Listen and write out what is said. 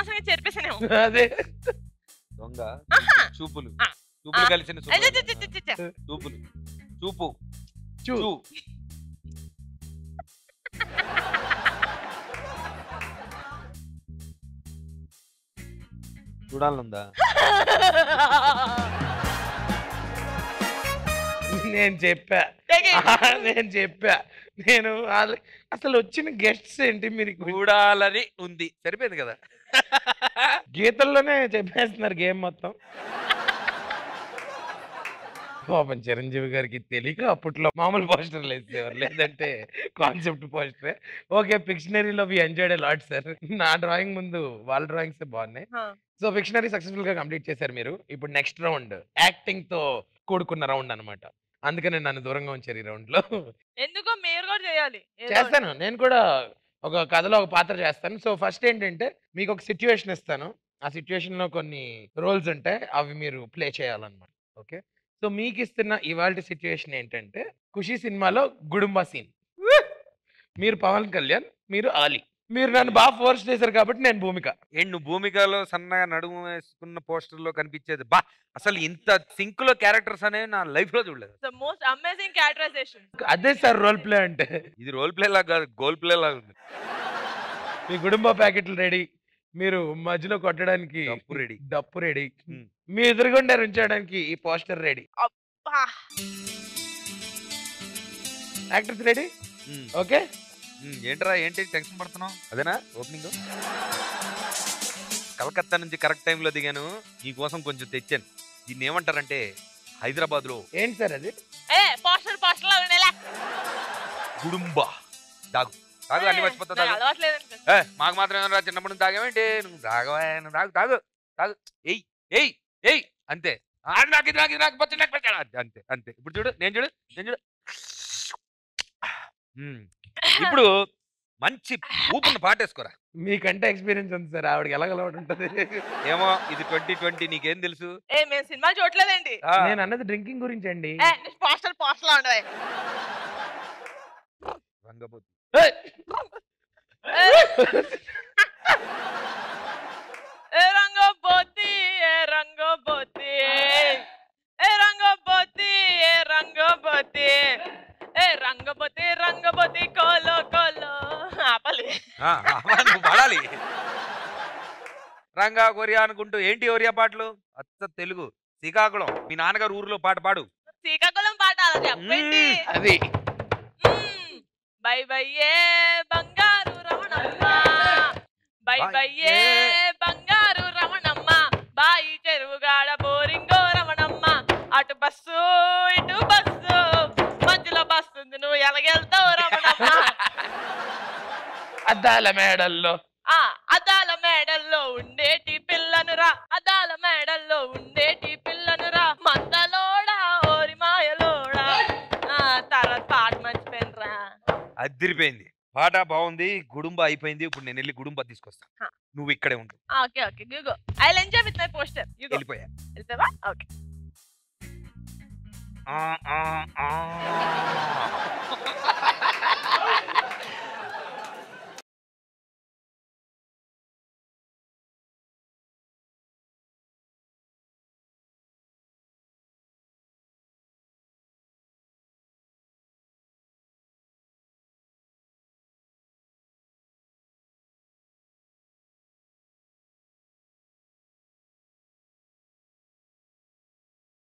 అనవసరంగా చెరిపేసానేమో. అదే దొంగ ఆహా. చూపులు ఆ. చూపులు కలిసిన అచ్చచ్చచ్చచ్చచ్చ. చూపులు చూపు చూ. చూ చూడాలనుందా? నేను చెప్పా తెగి. నేను చెప్పా నేను అసలు వచ్చిన గెస్ట్స్ ఏంటి మీరు చూడాలని ఉంది, సరిపోయింది కదా. గీతల్లోనే చెప్పేస్తున్నారు గేమ్ మొత్తం. పాపం చిరంజీవి గారికి తెలియక అప్పట్లో మామూలు పోస్టర్లు వేసేవారు, లేదంటే కాన్సెప్ట్ పోస్టరే. ఓకే, పిక్షనరీలో we enjoyed a lot sir. నా డ్రాయింగ్ ముందు వాళ్ళ డ్రాయింగ్స్ బాగున్నాయి. ఆ. సో పిక్షనరీ సక్సెస్ఫుల్ గా కంప్లీట్ చేశారు మీరు. ఇప్పుడు నెక్స్ట్ రౌండ్ యాక్టింగ్ తో కూడుకున్న రౌండ్ అన్నమాట. అందుకనే నన్ను దూరంగా ఉంచారు ఈ రౌండ్ లో. ఎందుకో మీరు కూడా చేయాలి ఏదో చేస్తాను, నేను కూడా ఒక కథలో ఒక పాత్ర చేస్తాను. సో ఫస్ట్ ఏంటంటే మీకు ఒక సిచ్యువేషన్ ఇస్తాను. ఆ సిచ్యువేషన్ లో కొన్ని రోల్స్ ఉంటాయి, అవి మీరు ప్లే చేయాలన్నమాట. ఓకే, సో మీకు ఇస్తున్న ఇవాళ సిచ్యువేషన్ ఏంటంటే ఖుషి సినిమాలో గుడుంబా సీన్. మీరు పవన్ కళ్యాణ్, మీరు ఆలీ. మీరు నన్ను బాగా ఫోర్స్ చేశారు కాబట్టి నేను భూమిక. ఏంటి నువ్వు భూమికలో సన్నగా నడుము వేసుకున్న పోస్టర్ లో కనిపించేది బా, అసలు ఇంత సింక్ లో క్యారెక్టర్స్ అనేవి నా లైఫ్ లో చూడలేదు. The most amazing characterisation. అదే సార్ రోల్ ప్లే అంటే. ఇది రోల్ ప్లే లాగా కాదు, గోల్ ప్లే లాగా ఉంది. మీ గుడుంబా ప్యాకెట్లు రెడీ, మీరు మధ్యలో కొట్టడానికి డప్పు రెడీ. డప్పు రెడీ, ఉమ్. మీ ఎదురుగుండా ఉంచడానికి ఈ పోస్టర్ రెడీ, అబ్బా. Actors ready. ఉమ్. ఓకే, ఏంట్రా ఏంటి టెన్షన్ పడుతున్నావు? అదేనా ఓపెనింగ్? కలకత్తా నుంచి కరెక్ట్ టైంలో దిగాను, నీకోసం కొంచెం తెచ్చాను. దీన్ని ఏమంటారంటే హైదరాబాద్ లో ఏంటి సార్ అది? ఏ పోస్టర్ లా ఉండేలా. గుడుంబా. తాగు తాగు, అన్ని మర్చిపోతా. తాగు. అలవాట్లేదు. మాకు మాత్రం ఏమన్నా చిన్నప్పుడు నుంచి తాగామేంటి? నువ్వు తాగవా? నువ్వు తాగు తాగు తాగు. ఎయ్ ఎయ్ ఎయ్ అంతే. నాకు ఇది నాకు ఇది నాకు పచ్చడి నాకు పచ్చడి అంతే అంతే. ఇప్పుడు చూడు, నేను చూడు, నేను చూడు. ఇప్పుడు మంచి ఊపున్న పాటేసుకోరా. మీకంటే ఎక్స్పీరియన్స్ ఉంది సార్, ఆవిడకి ఎలా అలవాటు ఉంటుంది. ఏమో ఇది 2020, నీకేం తెలుసు? ఏ మేము సినిమా చూడలేదండి. నేను అన్నది డ్రింకింగ్ గురించి అండి. ఏ పోస్టర్ లా ఉండవే. రంగబోతు. ఏయ్! ఏ రంగబోతి ఏ రంగబోతి ఏ రంగబోతి ఏ రంగబోతి ఏ రంగబోతి రంగబోతి కోలో కోలో. ఆపలి. నువ్వు పాడాలి. రంగా కొరియా అనుకుంటూ. ఏంటి ఒరియా పాటలు? అచ్చ తెలుగు. శ్రీకాకుళం మీ నాన్నగారు ఊర్లో పాట పాడు. శ్రీకాకుళం పాట అలా చెప్పండి. అది బై బయ్యే బంగారు రమణమ్మ, బై బయ్యే బంగారు రమణమ్మ, బాయి చెరువుగాడ బోరింగో రమణమ్మ, అటు బస్సు ఇటు బస్సు, మధ్యలో బస్సు ఉంది, నువ్వు ఎలాగెళ్తావు రమణమ్మ. అద్దాల మేడల్లో అద్దాల మేడల్లో ఉండేటి పిల్లనురా, అద్దాల మేడల్లో ఉండేటి పిల్లనురా, మందలోడా ఓరి మాయలోడా. తర్వాత పాట మర్చిపోయినరా. అదిరిపోయింది, పాట బాగుంది. గుడుంబ అయిపోయింది. ఇప్పుడు నేను వెళ్ళి గుడుంబ తీసుకొస్తా, నువ్వు ఇక్కడే ఉండు. Okay okay you go. I will enjoy with my poster. You go. వెళ్ళిపోయా. వెళ్తావా? ఓకే.